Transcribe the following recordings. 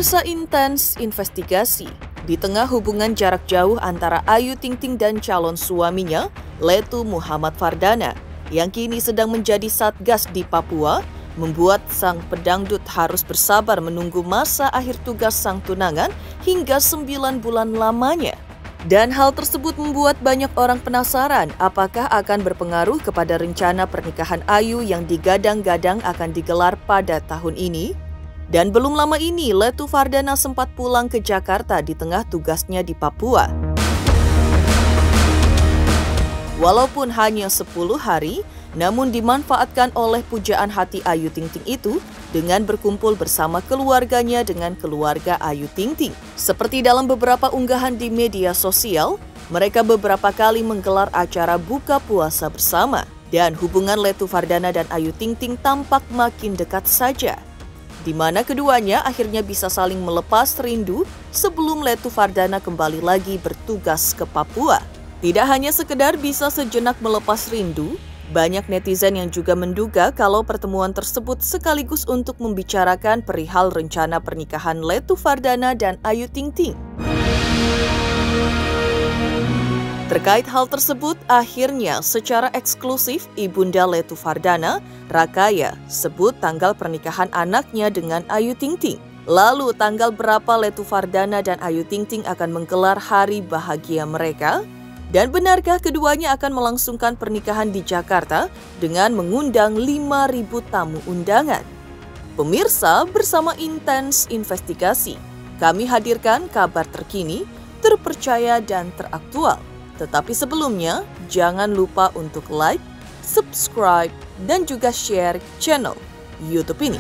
Pemirsa, intens investigasi di tengah hubungan jarak jauh antara Ayu Ting Ting dan calon suaminya, Letu Muhammad Fardana, yang kini sedang menjadi satgas di Papua, membuat sang pedangdut harus bersabar menunggu masa akhir tugas sang tunangan hingga 9 bulan lamanya. Dan hal tersebut membuat banyak orang penasaran apakah akan berpengaruh kepada rencana pernikahan Ayu yang digadang-gadang akan digelar pada tahun ini. Dan belum lama ini, Letu Fardana sempat pulang ke Jakarta di tengah tugasnya di Papua. Walaupun hanya 10 hari, namun dimanfaatkan oleh pujaan hati Ayu Ting Ting itu dengan berkumpul bersama keluarganya dengan keluarga Ayu Ting Ting. Seperti dalam beberapa unggahan di media sosial, mereka beberapa kali menggelar acara buka puasa bersama. Dan hubungan Letu Fardana dan Ayu Ting Ting tampak makin dekat saja, di mana keduanya akhirnya bisa saling melepas rindu sebelum Letu Fardana kembali lagi bertugas ke Papua. Tidak hanya sekedar bisa sejenak melepas rindu, banyak netizen yang juga menduga kalau pertemuan tersebut sekaligus untuk membicarakan perihal rencana pernikahan Letu Fardana dan Ayu Ting Ting. Terkait hal tersebut, akhirnya secara eksklusif Ibunda Letu Fardana, Rakaya, sebut tanggal pernikahan anaknya dengan Ayu Ting Ting. Lalu tanggal berapa Letu Fardana dan Ayu Ting Ting akan menggelar hari bahagia mereka? Dan benarkah keduanya akan melangsungkan pernikahan di Jakarta dengan mengundang 5.000 tamu undangan? Pemirsa, bersama intens investigasi, kami hadirkan kabar terkini, terpercaya dan teraktual. Tetapi sebelumnya, jangan lupa untuk like, subscribe, dan juga share channel YouTube ini.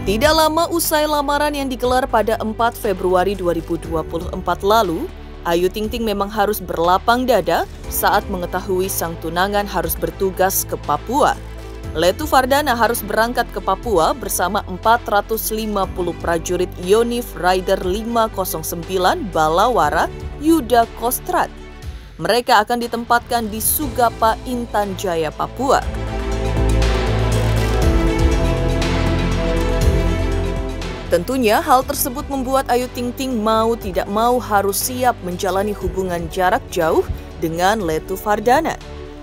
Tidak lama usai lamaran yang digelar pada 4 Februari 2024 lalu, Ayu Ting Ting memang harus berlapang dada saat mengetahui sang tunangan harus bertugas ke Papua. Letu Fardana harus berangkat ke Papua bersama 450 prajurit Yonif Rider 509 Balawara Yuda Kostrat. Mereka akan ditempatkan di Sugapa, Intan Jaya, Papua. Tentunya hal tersebut membuat Ayu Ting Ting mau tidak mau harus siap menjalani hubungan jarak jauh dengan Letu Fardana.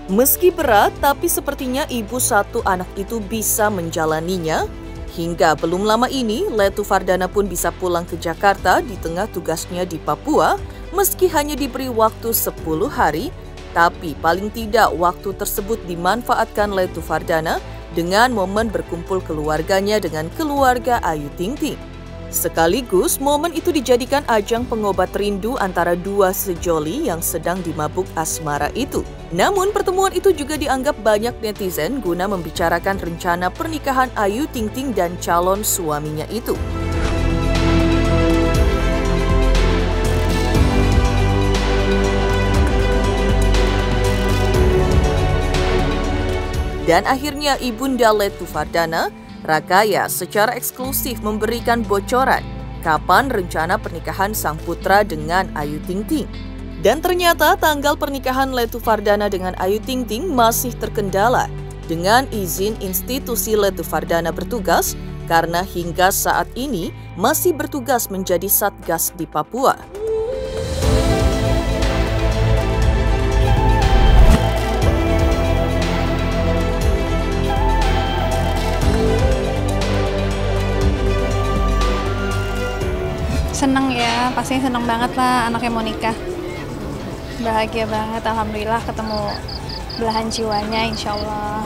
Meski berat, tapi sepertinya ibu satu anak itu bisa menjalaninya. Hingga belum lama ini, Letu Fardana pun bisa pulang ke Jakarta di tengah tugasnya di Papua, meski hanya diberi waktu 10 hari, tapi paling tidak waktu tersebut dimanfaatkan Letu Fardana dengan momen berkumpul keluarganya dengan keluarga Ayu Ting Ting. Sekaligus momen itu dijadikan ajang pengobat rindu antara dua sejoli yang sedang dimabuk asmara itu. Namun pertemuan itu juga dianggap banyak netizen guna membicarakan rencana pernikahan Ayu Ting Ting dan calon suaminya itu. Dan akhirnya Ibunda Letu Fardana, Rakaya, secara eksklusif memberikan bocoran kapan rencana pernikahan sang putra dengan Ayu Ting Ting. Dan ternyata tanggal pernikahan Letu Fardana dengan Ayu Ting Ting masih terkendala dengan izin institusi Letu Fardana bertugas karena hingga saat ini masih bertugas menjadi satgas di Papua. Seneng ya, pastinya seneng banget lah anaknya mau nikah. Bahagia banget, alhamdulillah ketemu belahan jiwanya, insya Allah.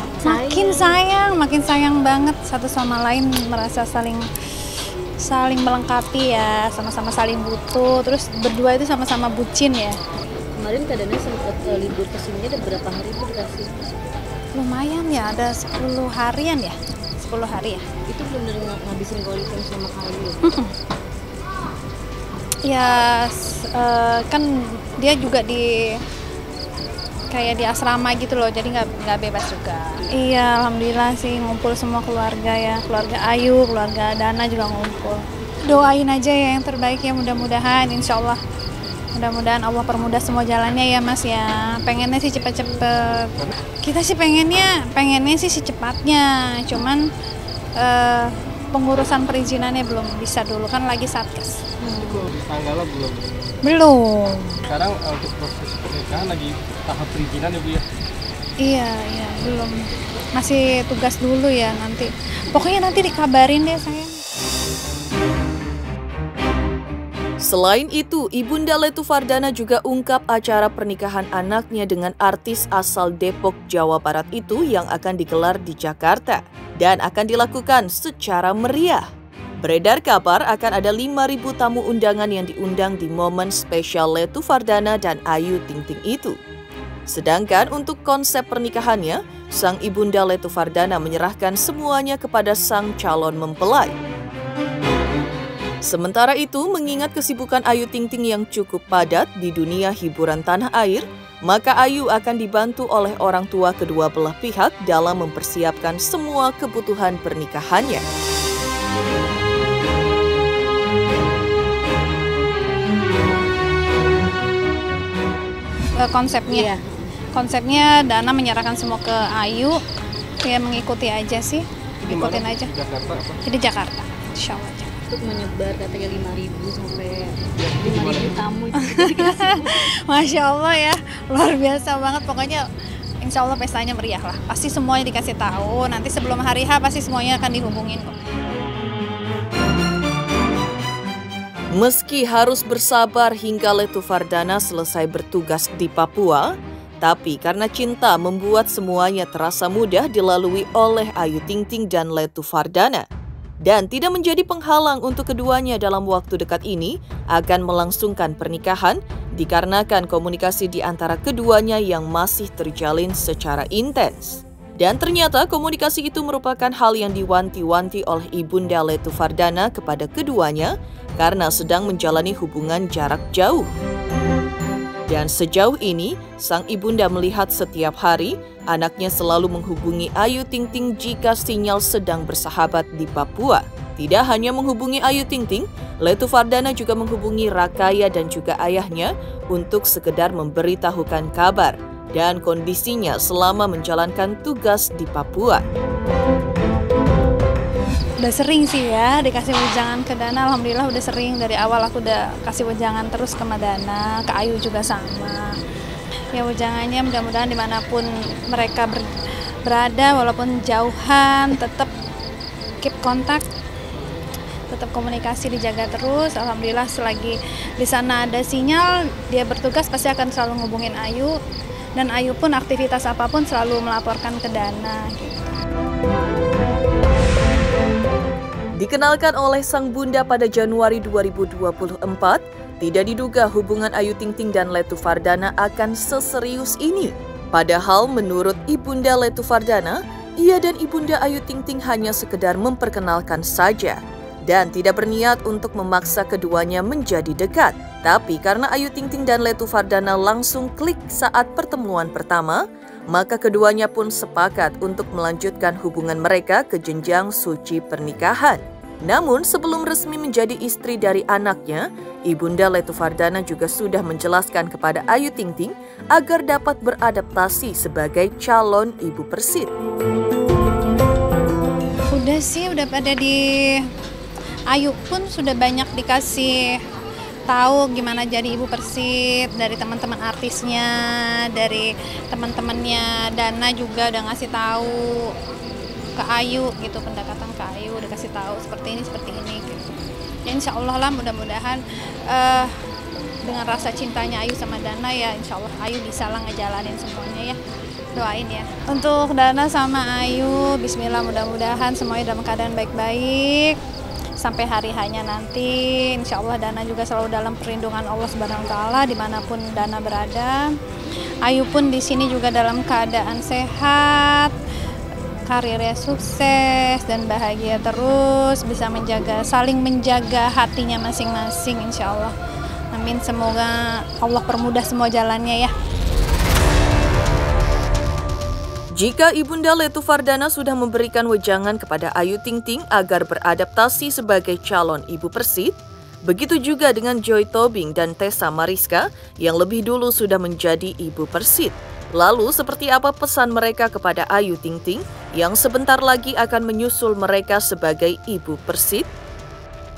Makin sayang banget satu sama lain, merasa saling melengkapi ya, sama-sama saling butuh. Terus berdua itu sama-sama bucin ya. Kemarin keadaannya sempat libur kesini, ada berapa hari itu dikasih? Lumayan ya, ada 10 harian ya. 10 hari ya. Itu bener-bener ngabisin quality time sama kali ya? Ya, kan dia juga kayak di asrama gitu loh, jadi nggak bebas juga. Iya, alhamdulillah sih ngumpul semua keluarga ya, keluarga Ayu, keluarga Dana juga ngumpul. Doain aja ya yang terbaik ya, mudah-mudahan insya Allah. Mudah-mudahan Allah permudah semua jalannya ya Mas ya. Pengennya sih cepet-cepet. Kita sih pengennya sih secepatnya. Cuman pengurusan perizinannya belum bisa dulu, kan lagi satgas. Tanggalnya belum? Belum. Sekarang untuk proses pernikahan lagi tahap perizinan ya Bu ya? Iya, belum. Masih tugas dulu ya nanti. Pokoknya nanti dikabarin deh sayang. Selain itu, Ibunda Letu Fardana juga ungkap acara pernikahan anaknya dengan artis asal Depok, Jawa Barat itu yang akan digelar di Jakarta dan akan dilakukan secara meriah. Beredar kabar akan ada 5.000 tamu undangan yang diundang di momen spesial Letu Fardana dan Ayu Ting Ting itu. Sedangkan untuk konsep pernikahannya, sang Ibunda Letu Fardana menyerahkan semuanya kepada sang calon mempelai. Sementara itu, mengingat kesibukan Ayu Ting Ting yang cukup padat di dunia hiburan tanah air, maka Ayu akan dibantu oleh orang tua kedua belah pihak dalam mempersiapkan semua kebutuhan pernikahannya. Konsepnya Dana menyerahkan semua ke Ayu, ya mengikuti aja sih, ikutin aja. Jakarta apa? Jadi Jakarta, insya Allah. Untuk menyebar katanya 5.000 sampai 5.000 tamu itu. Masya Allah ya, luar biasa banget. Pokoknya insya Allah pestanya meriah lah. Pasti semuanya dikasih tahu, nanti sebelum hari H pasti semuanya akan dihubungin kok. Meski harus bersabar hingga Letu Fardana selesai bertugas di Papua, tapi karena cinta membuat semuanya terasa mudah dilalui oleh Ayu Ting Ting dan Letu Fardana. Dan tidak menjadi penghalang untuk keduanya dalam waktu dekat ini akan melangsungkan pernikahan dikarenakan komunikasi di antara keduanya yang masih terjalin secara intens. Dan ternyata komunikasi itu merupakan hal yang diwanti-wanti oleh Ibunda Letu Fardana kepada keduanya karena sedang menjalani hubungan jarak jauh. Dan sejauh ini, sang ibunda melihat setiap hari anaknya selalu menghubungi Ayu Ting Ting jika sinyal sedang bersahabat di Papua. Tidak hanya menghubungi Ayu Ting Ting, Letu Fardana juga menghubungi Rakaya dan juga ayahnya untuk sekedar memberitahukan kabar dan kondisinya selama menjalankan tugas di Papua. Udah sering sih ya dikasih wejangan ke Dana, alhamdulillah udah sering. Dari awal aku udah kasih wejangan terus ke Dana, ke Ayu juga sama. Ya wejangannya mudah-mudahan dimanapun mereka berada, walaupun jauhan, tetap keep kontak, tetap komunikasi dijaga terus. Alhamdulillah selagi di sana ada sinyal, dia bertugas pasti akan selalu ngubungin Ayu. Dan Ayu pun aktivitas apapun selalu melaporkan ke Dana gitu. Dikenalkan oleh sang bunda pada Januari 2024, tidak diduga hubungan Ayu Ting Ting dan Letu Fardana akan seserius ini. Padahal menurut Ibunda Letu Fardana, ia dan Ibunda Ayu Ting Ting hanya sekedar memperkenalkan saja dan tidak berniat untuk memaksa keduanya menjadi dekat. Tapi karena Ayu Ting Ting dan Letu Fardana langsung klik saat pertemuan pertama, maka keduanya pun sepakat untuk melanjutkan hubungan mereka ke jenjang suci pernikahan. Namun sebelum resmi menjadi istri dari anaknya, Ibunda Letu Fardana juga sudah menjelaskan kepada Ayu Ting Ting agar dapat beradaptasi sebagai calon ibu persit. Udah sih, udah pada di Ayu pun sudah banyak dikasih tahu gimana jadi ibu persit dari teman-teman artisnya, dari teman-temannya. Dana juga udah ngasih tahu ke Ayu gitu, pendekatan ke Ayu udah kasih tahu seperti ini gitu. Ya insya Allah lah, mudah-mudahan dengan rasa cintanya Ayu sama Dana ya insya Allah Ayu bisa lah ngejalanin semuanya ya. Doain ya. Untuk Dana sama Ayu, bismillah mudah-mudahan semuanya dalam keadaan baik-baik. Sampai hari hanya nanti, insya Allah Dana juga selalu dalam perlindungan Allah Subhanahu Wa Taala dimanapun Dana berada. Ayu pun di sini juga dalam keadaan sehat, karirnya sukses dan bahagia terus, bisa saling menjaga hatinya masing-masing, insya Allah. Amin. Semoga Allah permudah semua jalannya ya. Jika Ibunda Letu Fardana sudah memberikan wejangan kepada Ayu Ting Ting agar beradaptasi sebagai calon ibu Persib, begitu juga dengan Joy Tobing dan Tessa Mariska yang lebih dulu sudah menjadi ibu Persib. Lalu seperti apa pesan mereka kepada Ayu Ting Ting yang sebentar lagi akan menyusul mereka sebagai ibu Persib?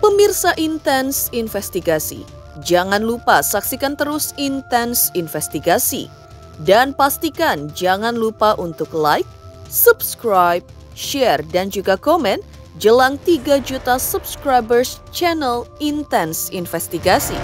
Pemirsa Intens Investigasi, jangan lupa saksikan terus Intens Investigasi. Dan pastikan jangan lupa untuk like, subscribe, share, dan juga komen jelang 3 juta subscribers channel Intens Investigasi.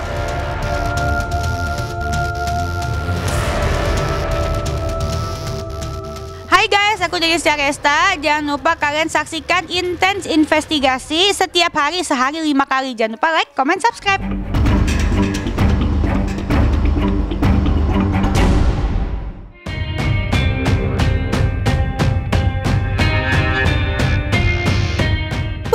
Hai guys, aku Delistia Resta. Jangan lupa kalian saksikan Intens Investigasi setiap hari, sehari 5 kali. Jangan lupa like, comment, subscribe.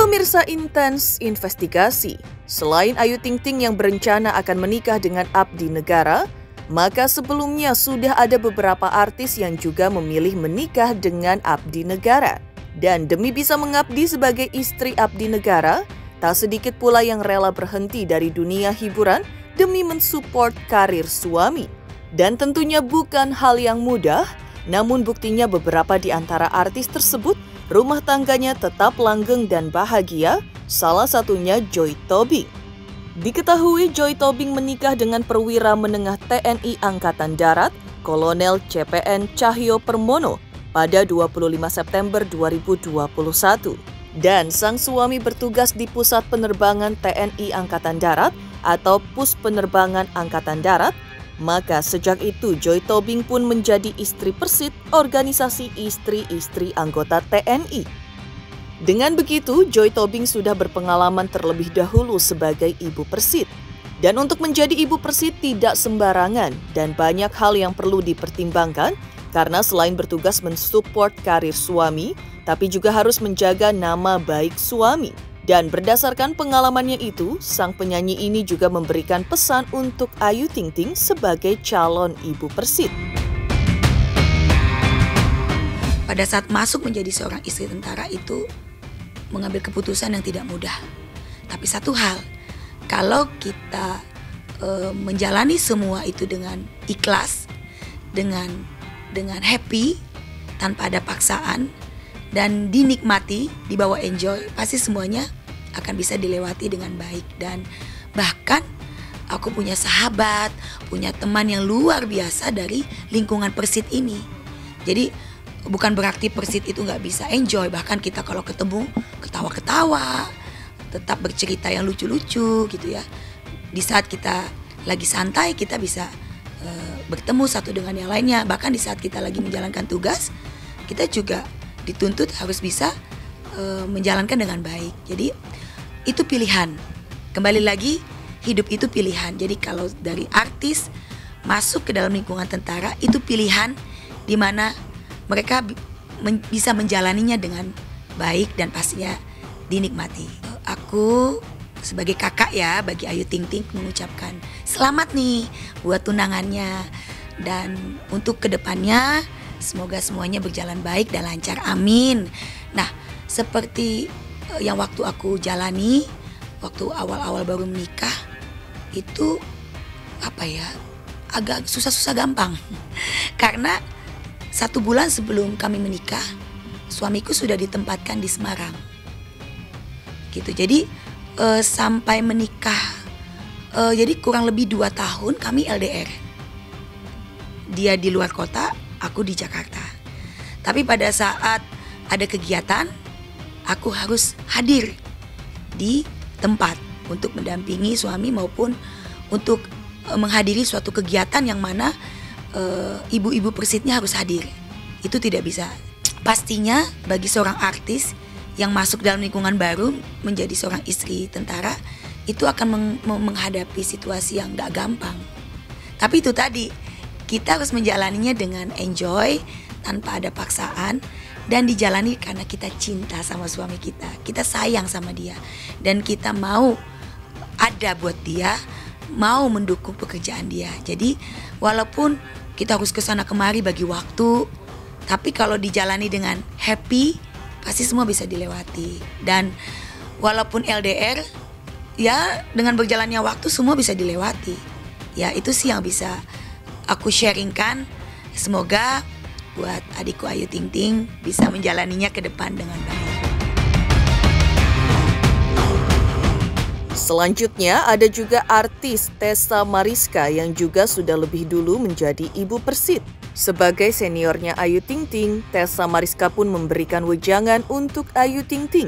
Pemirsa Intens Investigasi, selain Ayu Ting Ting yang berencana akan menikah dengan abdi negara, maka sebelumnya sudah ada beberapa artis yang juga memilih menikah dengan abdi negara. Dan demi bisa mengabdi sebagai istri abdi negara, tak sedikit pula yang rela berhenti dari dunia hiburan demi mensupport karir suami. Dan tentunya bukan hal yang mudah, namun buktinya beberapa di antara artis tersebut rumah tangganya tetap langgeng dan bahagia, salah satunya Joy Tobing. Diketahui Joy Tobing menikah dengan perwira menengah TNI Angkatan Darat, Kolonel CPN Cahyo Permono pada 25 September 2021. Dan sang suami bertugas di Pusat Penerbangan TNI Angkatan Darat atau Pus Penerbangan Angkatan Darat. Maka sejak itu Joy Tobing pun menjadi istri Persit, organisasi istri-istri anggota TNI. Dengan begitu, Joy Tobing sudah berpengalaman terlebih dahulu sebagai ibu Persit. Dan untuk menjadi ibu Persit tidak sembarangan dan banyak hal yang perlu dipertimbangkan karena selain bertugas mensupport karir suami, tapi juga harus menjaga nama baik suami. Dan berdasarkan pengalamannya itu, sang penyanyi ini juga memberikan pesan untuk Ayu Ting Ting sebagai calon ibu Persib. Pada saat masuk menjadi seorang istri tentara itu mengambil keputusan yang tidak mudah. Tapi satu hal, kalau kita menjalani semua itu dengan ikhlas, dengan happy, tanpa ada paksaan, dan dinikmati, dibawa enjoy, pasti semuanya akan bisa dilewati dengan baik. Dan bahkan aku punya sahabat, punya teman yang luar biasa dari lingkungan Persit ini. Jadi bukan berarti Persit itu nggak bisa enjoy, bahkan kita kalau ketemu ketawa-ketawa, tetap bercerita yang lucu-lucu gitu ya. Di saat kita lagi santai kita bisa bertemu satu dengan yang lainnya. Bahkan di saat kita lagi menjalankan tugas, kita juga dituntut harus bisa menjalankan dengan baik. Jadi itu pilihan. Kembali lagi, hidup itu pilihan. Jadi kalau dari artis masuk ke dalam lingkungan tentara, itu pilihan di mana mereka bisa menjalaninya dengan baik dan pastinya dinikmati. Aku sebagai kakak ya bagi Ayu Ting Ting mengucapkan selamat nih buat tunangannya. Dan untuk kedepannya semoga semuanya berjalan baik dan lancar, amin. Nah, seperti yang waktu aku jalani, waktu awal-awal baru menikah, itu agak susah-susah gampang. Karena 1 bulan sebelum kami menikah, suamiku sudah ditempatkan di Semarang. Gitu, jadi sampai menikah, jadi kurang lebih 2 tahun kami LDR. Dia di luar kota, aku di Jakarta. Tapi pada saat ada kegiatan, aku harus hadir di tempat untuk mendampingi suami maupun untuk menghadiri suatu kegiatan yang mana ibu-ibu Persitnya harus hadir. Itu tidak bisa. Pastinya bagi seorang artis yang masuk dalam lingkungan baru menjadi seorang istri tentara, itu akan menghadapi situasi yang gak gampang. Tapi itu tadi, kita harus menjalaninya dengan enjoy, tanpa ada paksaan, dan dijalani karena kita cinta sama suami kita. Kita sayang sama dia, dan kita mau ada buat dia, mau mendukung pekerjaan dia. Jadi walaupun kita harus kesana kemari bagi waktu, Tapi kalau dijalani dengan happy, pasti semua bisa dilewati. Dan walaupun LDR, ya dengan berjalannya waktu semua bisa dilewati. Ya itu sih yang bisa aku sharingkan. Semoga buat adikku Ayu Ting Ting bisa menjalaninya ke depan dengan baik. Selanjutnya ada juga artis Tessa Mariska yang juga sudah lebih dulu menjadi ibu persit. Sebagai seniornya Ayu Ting Ting, Tessa Mariska pun memberikan wejangan untuk Ayu Ting Ting.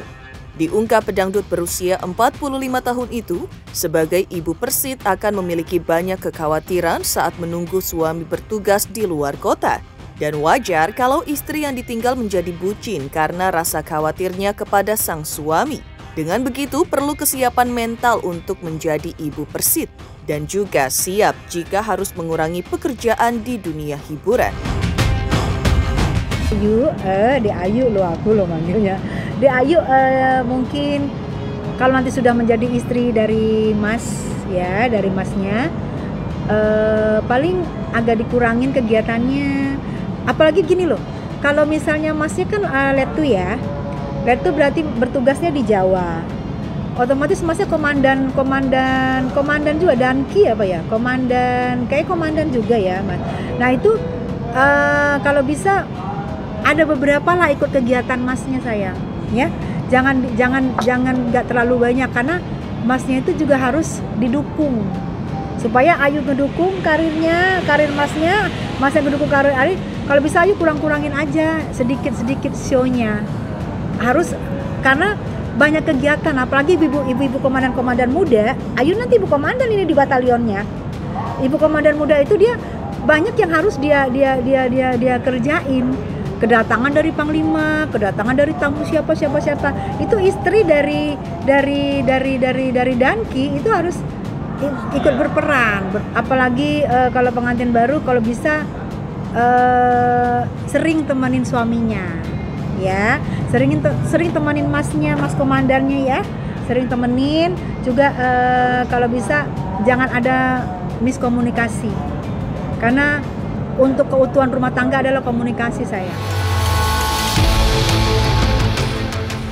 Diungkap pedangdut berusia 45 tahun itu, sebagai ibu persit akan memiliki banyak kekhawatiran saat menunggu suami bertugas di luar kota. Dan wajar kalau istri yang ditinggal menjadi bucin karena rasa khawatirnya kepada sang suami. Dengan begitu, perlu kesiapan mental untuk menjadi ibu persit dan juga siap jika harus mengurangi pekerjaan di dunia hiburan. Di Ayu loh, aku loh manggilnya. Di Ayu mungkin kalau nanti sudah menjadi istri dari Mas ya, dari Masnya, paling agak dikurangin kegiatannya. Apalagi gini loh, kalau misalnya Masnya kan letu ya. Letu berarti bertugasnya di Jawa. Otomatis Masnya komandan juga, Danki apa ya? Komandan juga ya, Mas. Nah, itu kalau bisa ada beberapa lah ikut kegiatan Masnya sayang, ya. Jangan nggak terlalu banyak karena Masnya itu juga harus didukung. Supaya Ayu ngedukung karir Masnya, Masnya ngedukung karir Ayu. Kalau bisa Ayu kurang-kurangin aja sedikit show-nya. Harus, karena banyak kegiatan, apalagi ibu-ibu komandan muda. Ayu nanti ibu komandan ini di batalionnya. Ibu komandan muda itu dia banyak yang harus dia kerjain. Kedatangan dari panglima, kedatangan dari tamu siapa. Itu istri dari Danki itu harus ikut berperan. Apalagi kalau pengantin baru, kalau bisa sering temenin suaminya. Ya, sering temanin Masnya, Mas komandannya ya, sering temenin juga. Kalau bisa jangan ada miskomunikasi, karena untuk keutuhan rumah tangga adalah komunikasi saya.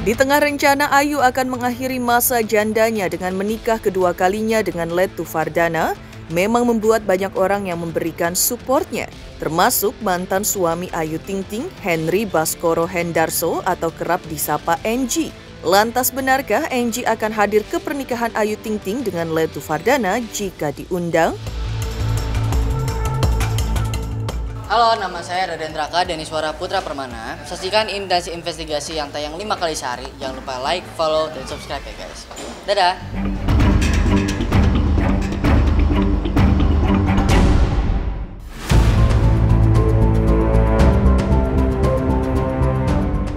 Di tengah rencana Ayu akan mengakhiri masa jandanya dengan menikah kedua kalinya dengan Letu Fardana, memang membuat banyak orang yang memberikan supportnya, termasuk mantan suami Ayu Ting Ting, Henry Baskoro Hendarso atau kerap disapa NG. Lantas benarkah NG akan hadir ke pernikahan Ayu Ting Ting dengan Letu Fardana jika diundang? Halo, nama saya Radendraka Deniswara Putra Permana. Saksikan Indasi Investigasi yang tayang 5 kali sehari. Jangan lupa like, follow, dan subscribe ya guys. Dadah!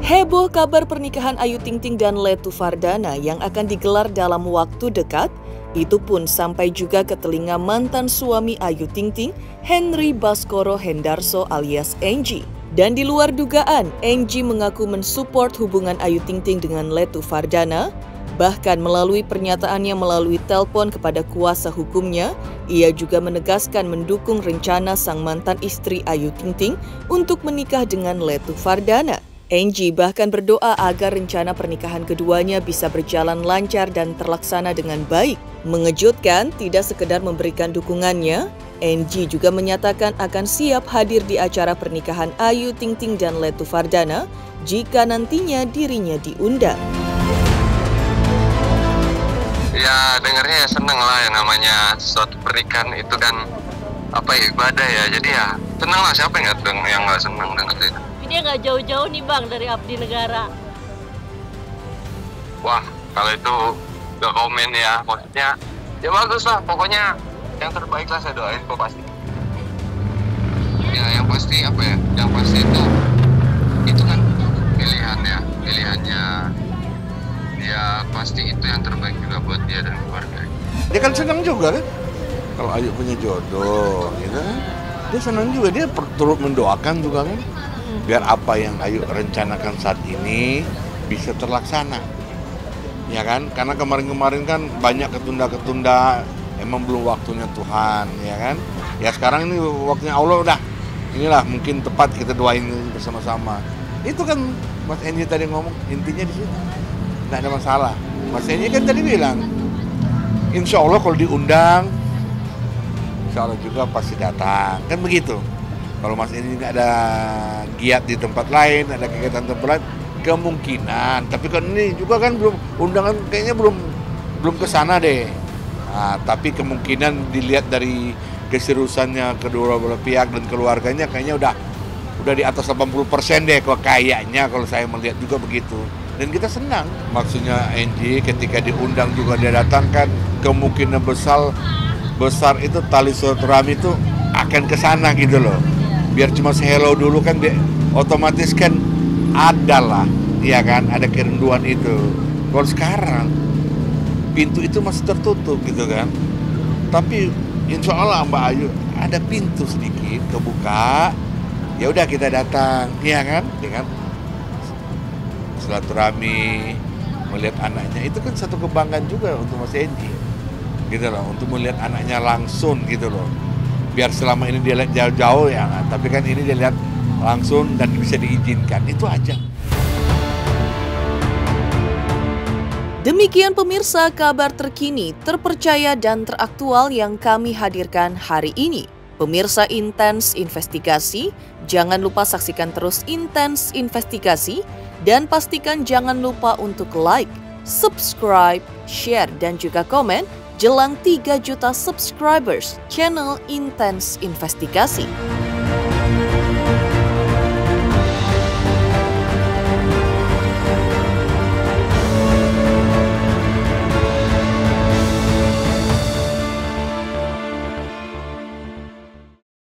Heboh kabar pernikahan Ayu Ting Ting dan Letu Fardana yang akan digelar dalam waktu dekat, itu pun sampai juga ke telinga mantan suami Ayu Ting Ting, Henry Baskoro Hendarso alias NG. Dan di luar dugaan, NG mengaku mensupport hubungan Ayu Ting Ting dengan Letu Fardana. Bahkan melalui pernyataannya melalui telepon kepada kuasa hukumnya, ia juga menegaskan mendukung rencana sang mantan istri Ayu Ting Ting untuk menikah dengan Letu Fardana. NG bahkan berdoa agar rencana pernikahan keduanya bisa berjalan lancar dan terlaksana dengan baik. Mengejutkan, tidak sekedar memberikan dukungannya, NG juga menyatakan akan siap hadir di acara pernikahan Ayu Ting Ting dan Letu Fardana jika nantinya dirinya diundang. Ya dengarnya ya seneng lah, yang namanya suatu pernikahan itu kan ibadah ya, jadi ya seneng lah, siapa yang nggak seneng dengan itu. Dia nggak jauh-jauh nih Bang dari abdi negara. Wah, kalau itu gak komen ya, maksudnya ya bagus lah, pokoknya yang terbaik lah saya doain kok pasti. Ya yang pasti yang pasti itu kan pilihannya ya pasti itu yang terbaik juga buat dia dan keluarga. Dia kan senang juga kan kalau Ayu punya jodoh, gitu kan. Dia senang juga, dia turut mendoakan juga kan, biar apa yang Ayu rencanakan saat ini bisa terlaksana, ya kan? Karena kemarin-kemarin kan banyak ketunda-ketunda, emang belum waktunya Tuhan, ya kan? Ya sekarang ini waktunya Allah udah, inilah mungkin tepat kita doain bersama-sama. Itu kan Mas Enji tadi ngomong, intinya di situ. Nggak ada masalah. Mas Enji kan tadi bilang, insya Allah kalau diundang, insya Allah juga pasti datang. Kan begitu. Kalau Mas Enji nggak ada giat di tempat lain, ada kegiatan tempat lain, kemungkinan. Tapi kan ini juga kan belum, undangan kayaknya belum ke sana deh. Nah, tapi kemungkinan dilihat dari keseriusannya kedua belah pihak dan keluarganya kayaknya udah di atas 80% deh kok kayaknya, kalau saya melihat juga begitu. Dan kita senang. Maksudnya Enji ketika diundang juga dia datang kan, kemungkinan besar itu tali silaturahmi itu akan ke sana gitu loh. Biar cuma hello dulu kan otomatis kan ada lah, ya kan, ada kerinduan itu. Kalau sekarang pintu itu masih tertutup gitu kan. Tapi insya Allah Mbak Ayu ada pintu sedikit kebuka. Ya udah kita datang, iya kan? Ya kan? Silaturahmi, melihat anaknya itu kan satu kebanggaan juga untuk Mas Enji. Gitu loh, untuk melihat anaknya langsung gitu loh. Biar selama ini dia lihat jauh-jauh ya, tapi kan ini dia lihat langsung dan bisa diizinkan. Itu aja. Demikian pemirsa kabar terkini, terpercaya dan teraktual yang kami hadirkan hari ini. Pemirsa Intens Investigasi, jangan lupa saksikan terus Intens Investigasi dan pastikan jangan lupa untuk like, subscribe, share, dan juga komen jelang 3 juta subscribers channel Intens Investigasi.